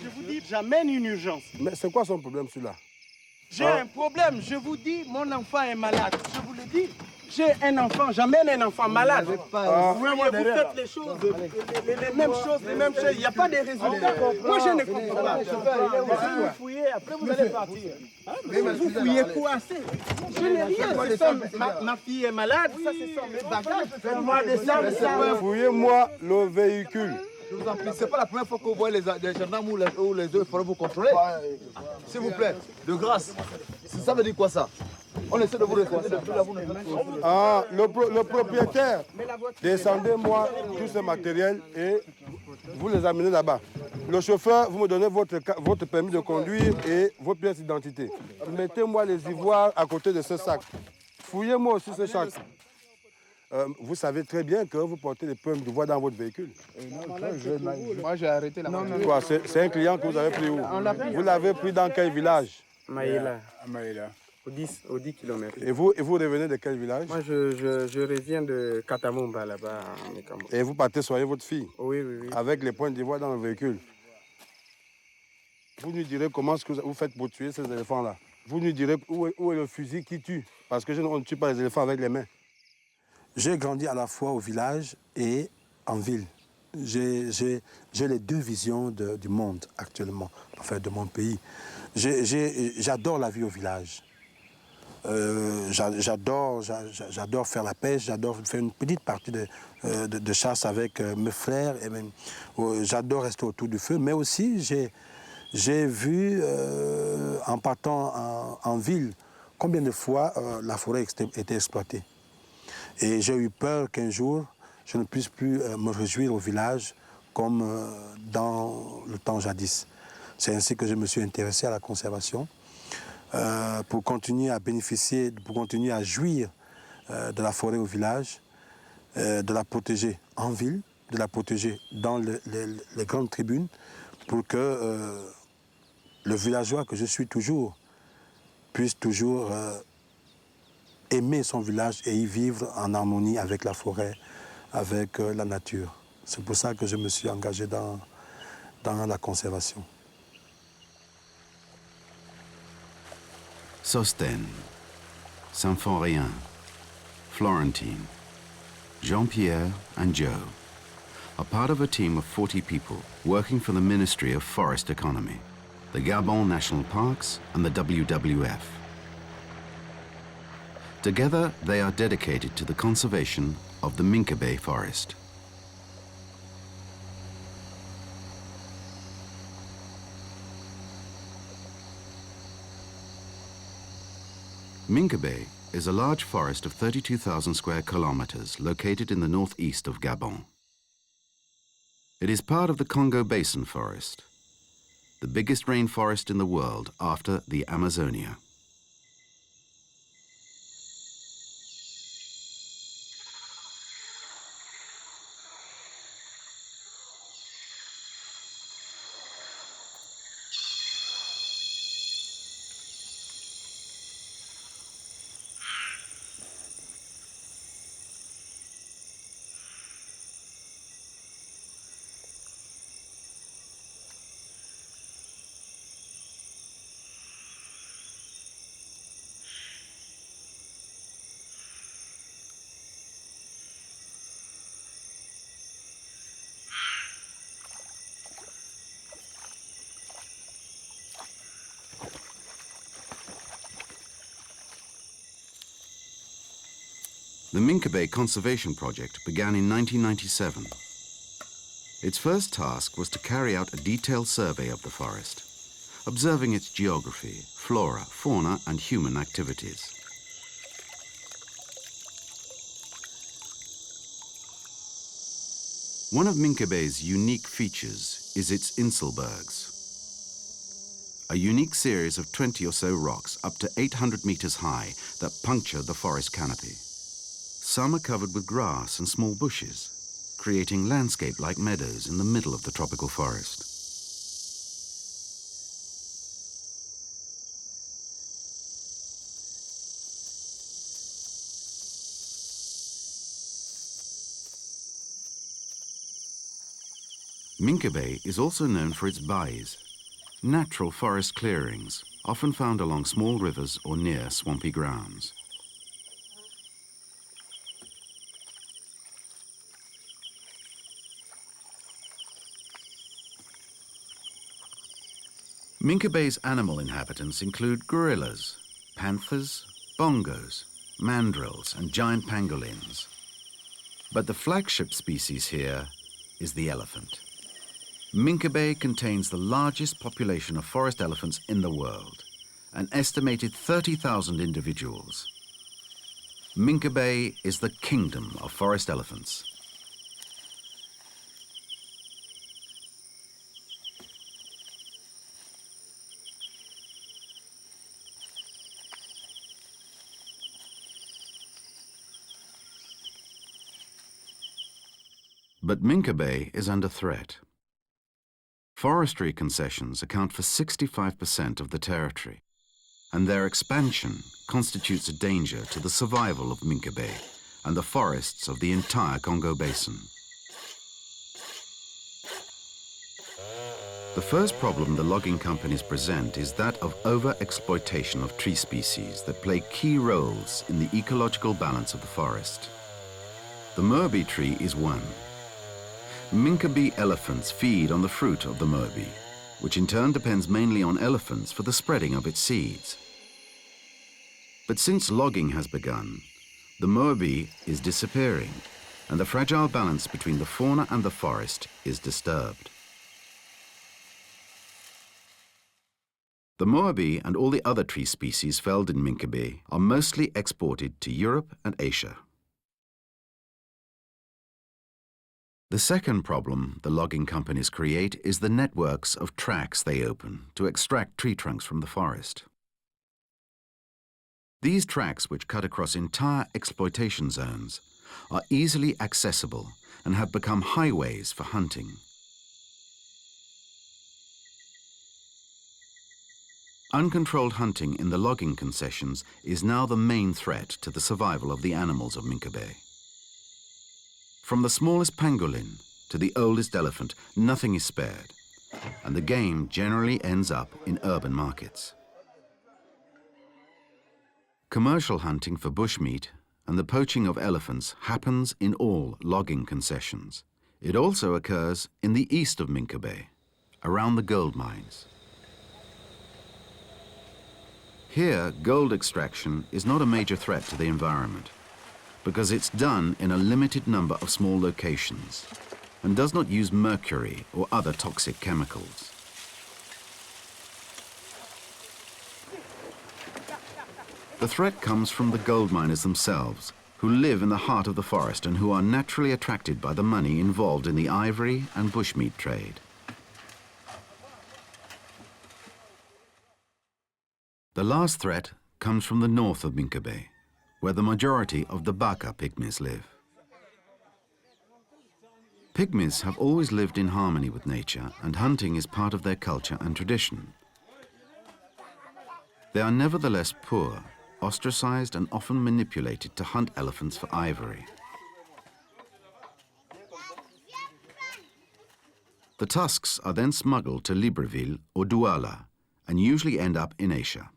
Je vous dis, j'amène une urgence. Mais c'est quoi son problème celui-là? J'ai un problème, je vous dis, mon enfant est malade. Je vous le dis. J'ai un enfant, j'amène un enfant malade. Vous faites les choses, les mêmes choses, il n'y a pas de résultats. Moi, je ne comprends pas. Vous fouillez, après vous allez partir. Vous fouillez quoi? Je n'ai rien, c'est ça. Ma fille est malade, ça c'est ça. Mes bagages, faites-moi descendre. Fouillez-moi le véhicule. Je vous en prie, c'est pas la première fois que vous voyez les gendarmes ou les autres feront vous contrôler. S'il vous plaît, de grâce. Ça veut dire quoi ça? On essaie de vous reconnaître depuis là, vous ne Ah, le propriétaire, descendez-moi tout ce matériel et vous les amenez là-bas. Le chauffeur, vous me donnez votre permis de conduire et vos pièces d'identité. Mettez-moi les ivoires à côté de ce sac. Fouillez-moi aussi ce sac. Vous savez très bien que vous portez des pommes d'ivoire dans votre véhicule. Moi, j'ai arrêté la main. C'est un client que vous avez pris où? Vous l'avez pris dans quel village? Maïla, Maïla. au 10 km. Et vous revenez de quel village? Moi, je reviens de Katamumba, là-bas, en Mékambo. Et vous partez soigner votre fille? Oui, oui, oui. Avec les points d'ivoire dans le véhicule. Vous nous direz comment est-ce que vous faites pour tuer ces éléphants-là. Vous nous direz où est le fusil qui tue. Parce que on ne tue pas les éléphants avec les mains. J'ai grandi à la fois au village et en ville. J'ai les deux visions du monde actuellement, enfin de mon pays. J'adore la vie au village. J'adore faire la pêche, j'adore faire une petite partie de chasse avec mes frères. Et même, j'adore rester autour du feu, mais aussi j'ai vu, en partant en ville, combien de fois la forêt était exploitée. Et j'ai eu peur qu'un jour, je ne puisse plus me réjouir au village comme dans le temps jadis. C'est ainsi que je me suis intéressé à la conservation pour continuer à bénéficier, pour continuer à jouir de la forêt au village, de la protéger en ville, de la protéger dans les grandes tribunes pour que le villageois que je suis toujours puisse toujours aimer son village et y vivre en harmonie avec la forêt, avec la nature. C'est pour ça que je me suis engagé dans la conservation. Sosten, Symphorien, Florentine, Jean-Pierre and Joe are part of a team of 40 people working for the Ministry of Forest Economy, the Gabon National Parks and the WWF. Together, they are dedicated to the conservation of the Minkabé forest. Minkabé is a large forest of 32,000 square kilometers located in the northeast of Gabon. It is part of the Congo Basin forest, the biggest rainforest in the world after the Amazonia. The Minkabé Conservation Project began in 1997. Its first task was to carry out a detailed survey of the forest, observing its geography, flora, fauna, and human activities. One of Minkabé's unique features is its Inselbergs. a unique series of 20 or so rocks up to 800 meters high that puncture the forest canopy. Some are covered with grass and small bushes, creating landscape-like meadows in the middle of the tropical forest. Minca Bay is also known for its bays, natural forest clearings, often found along small rivers or near swampy grounds. Minca Bay's animal inhabitants include gorillas, panthers, bongos, mandrills, and giant pangolins. But the flagship species here is the elephant. Minca Bay contains the largest population of forest elephants in the world, an estimated 30,000 individuals. Minca Bay is the kingdom of forest elephants. But Minca Bay is under threat. Forestry concessions account for 65% of the territory, and their expansion constitutes a danger to the survival of Minca Bay and the forests of the entire Congo Basin. The first problem the logging companies present is that of over-exploitation of tree species that play key roles in the ecological balance of the forest. The Moabi tree is one. Minca Bay elephants feed on the fruit of the Moabi, which in turn depends mainly on elephants for the spreading of its seeds. But since logging has begun, the Moabi is disappearing, and the fragile balance between the fauna and the forest is disturbed. The Moabi and all the other tree species felled in Minca Bay are mostly exported to Europe and Asia. The second problem the logging companies create is the networks of tracks they open to extract tree trunks from the forest. These tracks, which cut across entire exploitation zones, are easily accessible and have become highways for hunting. Uncontrolled hunting in the logging concessions is now the main threat to the survival of the animals of Minca Bay. From the smallest pangolin to the oldest elephant, nothing is spared, and the game generally ends up in urban markets. Commercial hunting for bushmeat and the poaching of elephants happens in all logging concessions. It also occurs in the east of Minca Bay, around the gold mines. Here, gold extraction is not a major threat to the environment, because it's done in a limited number of small locations and does not use mercury or other toxic chemicals. The threat comes from the gold miners themselves, who live in the heart of the forest and who are naturally attracted by the money involved in the ivory and bushmeat trade. The last threat comes from the north of Minca Bay, where the majority of the Baka pygmies live. Pygmies have always lived in harmony with nature, and hunting is part of their culture and tradition. They are nevertheless poor, ostracized, and often manipulated to hunt elephants for ivory. The tusks are then smuggled to Libreville or Douala and usually end up in Asia.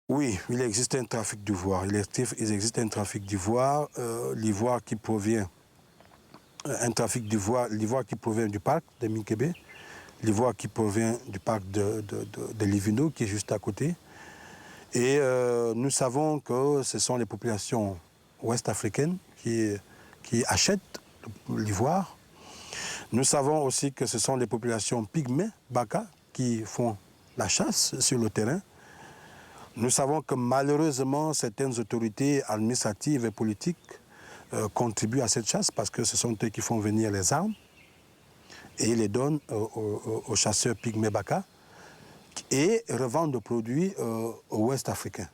Oui, il existe un trafic d'ivoire. Il existe un trafic d'ivoire, l'ivoire qui provient, l'ivoire qui provient du parc de Minca Bay, l'ivoire qui provient du parc de Livino, qui est juste à côté. Et nous savons que ce sont les populations ouest-africaines qui achètent l'ivoire. Nous savons aussi que ce sont les populations pygmées, Baka, qui font la chasse sur le terrain. Nous savons que malheureusement, certaines autorités administratives et politiques contribuent à cette chasse parce que ce sont eux qui font venir les armes. et ils les donnent aux chasseurs pygmées Baka et revendent le produit aux Ouest africains.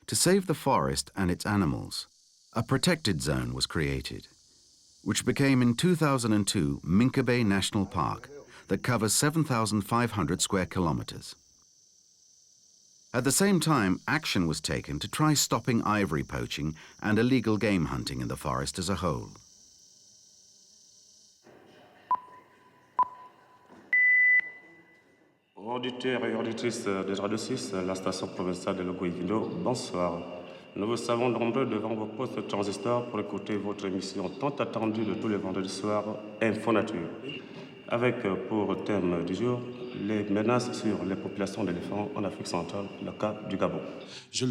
To save the forest and its animals, a protected zone was created, which became in 2002 Minka Bay National Park that covers 7,500 square kilometers. At the same time, action was taken to try stopping ivory poaching and illegal game hunting in the forest as a whole. Auditeurs et auditrices de Radio 6, la station provinciale de Logoïvino, bonsoir. Nous vous savons nombreux devant vos postes transistors pour écouter votre émission tant attendue de tous les vendredis soirs, Info Nature. Avec pour thème du jour, les menaces sur les populations d'éléphants en Afrique centrale, le cas du Gabon. Je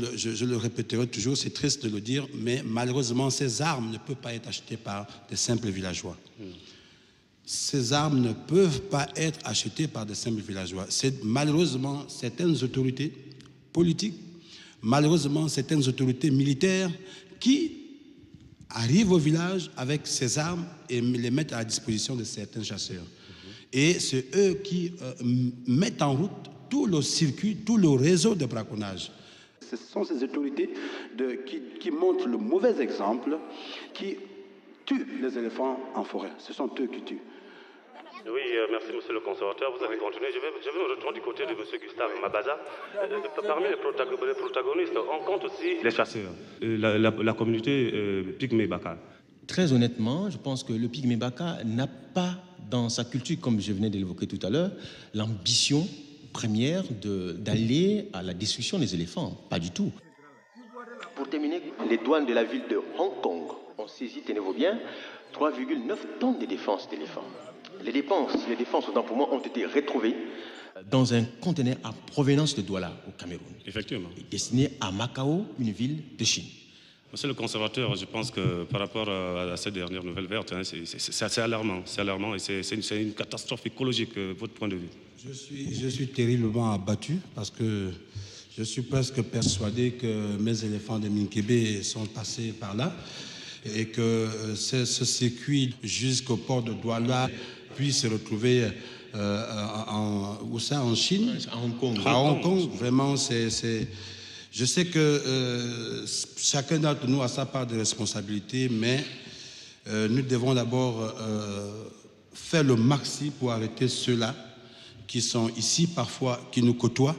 le répéterai toujours, c'est triste de le dire, mais malheureusement, ces armes ne peuvent pas être achetées par des simples villageois. Ces armes ne peuvent pas être achetées par des simples villageois. C'est malheureusement certaines autorités politiques, malheureusement certaines autorités militaires qui arrivent au village avec ces armes et les mettent à la disposition de certains chasseurs. Et c'est eux qui mettent en route tout le circuit, tout le réseau de braconnage. Ce sont ces autorités qui montrent le mauvais exemple, qui tuent les éléphants en forêt. Ce sont eux qui tuent. Oui, merci monsieur le conservateur, vous avez continué. Je vais me retourner du côté de monsieur Gustave Mabaza. Parmi les protagonistes, on compte aussi les chasseurs, la communauté Pygmée Baka. Très honnêtement, je pense que le Pygmée Baka n'a pas dans sa culture, comme je venais de l'évoquer tout à l'heure, l'ambition première d'aller à la destruction des éléphants. Pas du tout. Pour terminer, les douanes de la ville de Hong Kong ont saisi, tenez-vous bien, 3,9 tonnes de défense d'éléphants. Les défenses autant pour moi, ont été retrouvées dans un conteneur à provenance de Douala, au Cameroun. Effectivement. Et destiné à Macao, une ville de Chine. Monsieur le conservateur, je pense que par rapport à cette dernière nouvelle verte, hein, c'est alarmant. C'est alarmant et c'est une catastrophe écologique, votre point de vue. Je suis terriblement abattu parce que je suis presque persuadé que mes éléphants de Minkébé sont passés par là et que ce circuit jusqu'au port de Douala puisse se retrouver en Chine, à Hong Kong. À Hong Kong, vraiment, je sais que chacun d'entre nous a sa part de responsabilité, mais nous devons d'abord faire le maxi pour arrêter ceux-là qui sont ici parfois, qui nous côtoient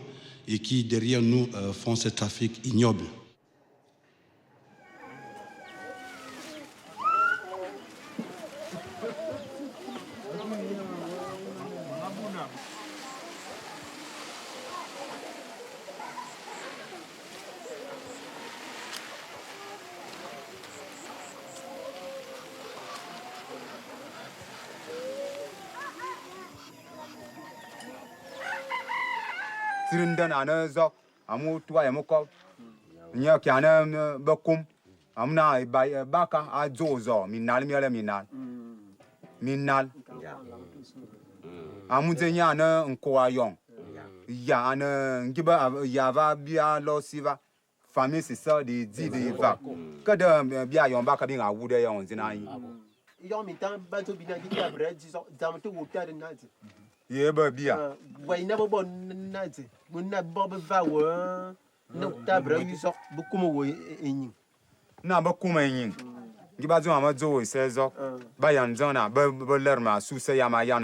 et qui derrière nous font ce trafic ignoble. Sirinden ane zok amu tuwa ya moko nya ki ane bekum amna baka a zozo minal amu zenya ane nko ayong ya ane ngiba ya va bia lo siva famille, c'est ça, des dits, des vagues. Que de bien, il y a un bac à bien à Wood et on dit naï. Il y a un temps, bateau bien dit à Brad, disons, to water the night. Yeah, but bien. Why never born night? When not Bob Vower, no tabra, you saw beaucoup in. Na ba kuma yin. Giba zo ma zo se zo. Ba yan zo na ba ler ma su se ya ma yan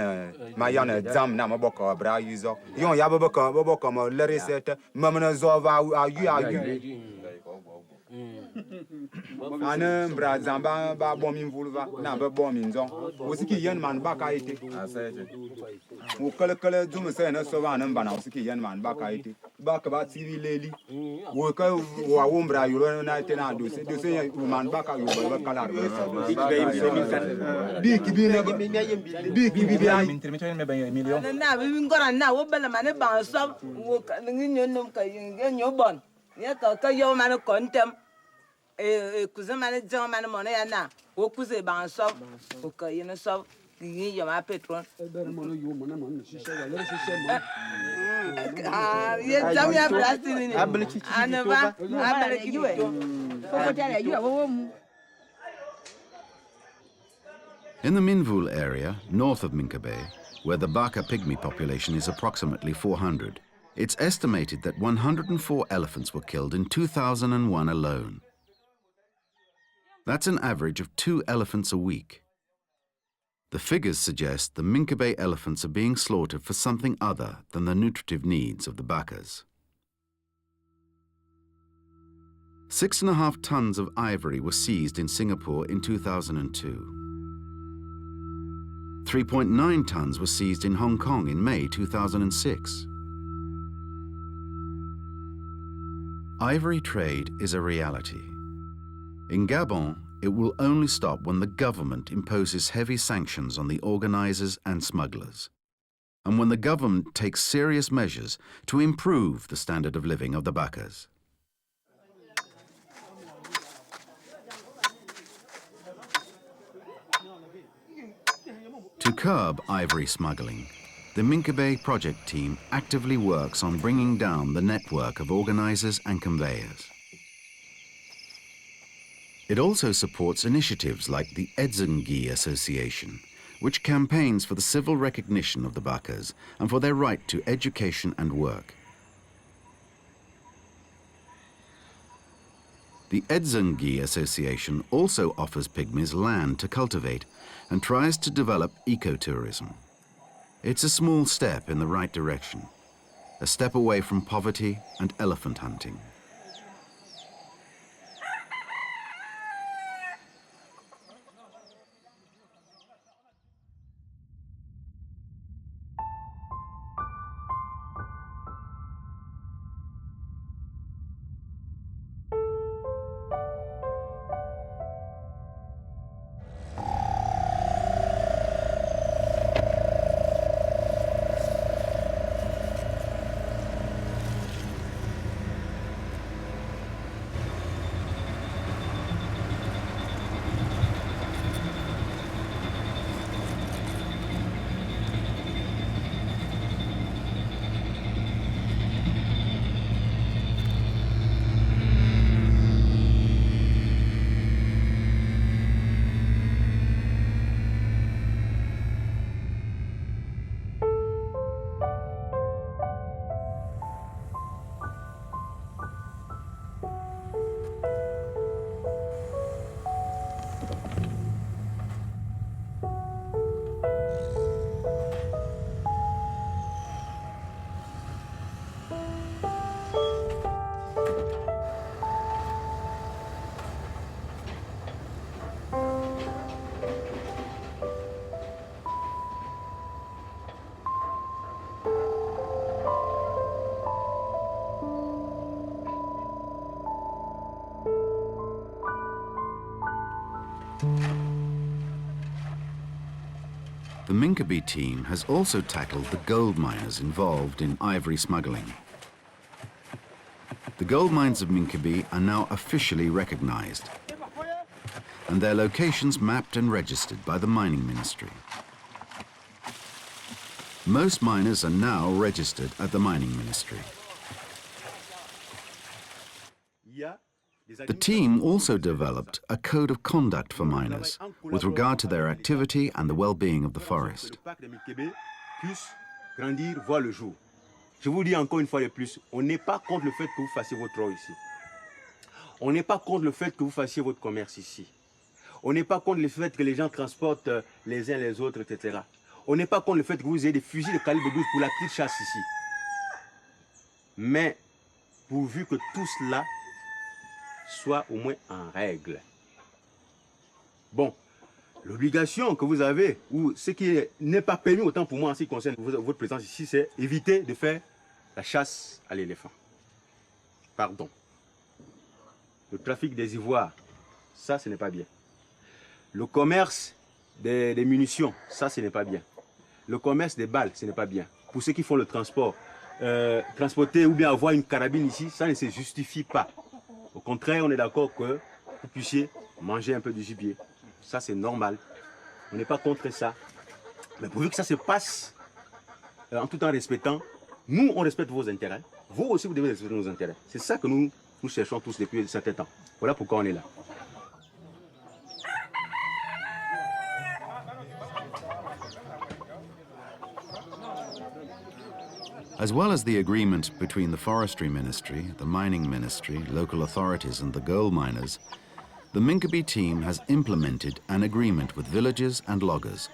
dam na ma boko bra yu zo. Yon ya ba boko ma ler se te ma na zo va ayu. Ana bra zamba ba bom min vulva na ba bom min zo. Wosi ki yan man ba ka ite. Wo kala zo me se na so va na ba na wosi ki yan man ba ka ite. Ba ka ba TV leli. Wo ka wa wo bra yu na te na do se man ba ka yu ba kala. Biki bi ay intermittent me ben million. Na bi ngora na wo bela mane ban so wo ka ngi nyonom ka nyo bon. Ya ka yo mane kontem. Cousin mane jama mane mona ya na. Wo cousin ban so wo ka yene so ngi yo ma patron. Ah, ye jam ya blastini ni. Anava, abale kiwe. In the Minvoul area, north of Minkabe, where the Baka pygmy population is approximately 400, it's estimated that 104 elephants were killed in 2001 alone. That's an average of 2 elephants a week. The figures suggest the Minkabe elephants are being slaughtered for something other than the nutritive needs of the Bakas. 6.5 tons of ivory were seized in Singapore in 2002. 3.9 tons were seized in Hong Kong in May 2006. Ivory trade is a reality. In Gabon, it will only stop when the government imposes heavy sanctions on the organizers and smugglers, and when the government takes serious measures to improve the standard of living of the Bakas. To curb ivory smuggling, the Minkabe project team actively works on bringing down the network of organizers and conveyors. It also supports initiatives like the Edzungi Association, which campaigns for the civil recognition of the Bakas and for their right to education and work. The Edzungi Association also offers pygmies land to cultivate and tries to develop ecotourism. It's a small step in the right direction, a step away from poverty and elephant hunting. The Minkabe team has also tackled the gold miners involved in ivory smuggling. The gold mines of Minkabe are now officially recognized, and their locations mapped and registered by the Mining Ministry. Most miners are now registered at the Mining Ministry. Il y a The team also developed a code of conduct for miners with regard to their activity and the well-being of the forest. Puisse grandir, voir le jour. Je vous dis encore une fois de plus, on n'est pas contre le fait que vous fassiez votre rôle ici. On n'est pas contre le fait que vous fassiez votre commerce ici. On n'est pas contre le fait que les gens transportent les uns les autres, etc. On n'est pas contre le fait que vous ayez des fusils de calibre 12 pour la petite chasse ici. Mais pourvu que tout cela soit au moins en règle. Bon, l'obligation que vous avez, ou ce qui n'est pas permis autant pour moi en ce qui concerne votre présence ici, c'est éviter de faire la chasse à l'éléphant. Pardon. Le trafic des ivoires, ça, ce n'est pas bien. Le commerce des munitions, ça, ce n'est pas bien. Le commerce des balles, ce n'est pas bien. Pour ceux qui font le transport, transporter ou bien avoir une carabine ici, ça ne se justifie pas. Au contraire, on est d'accord que vous puissiez manger un peu de gibier. Ça, c'est normal. On n'est pas contre ça. Mais pourvu que ça se passe en tout en respectant, nous, on respecte vos intérêts. Vous aussi, vous devez respecter nos intérêts. C'est ça que nous cherchons tous depuis un certain temps. Voilà pourquoi on est là. As well as the agreement between the Forestry Ministry, the Mining Ministry, local authorities and the gold miners, the Minkabi team has implemented an agreement with villagers and loggers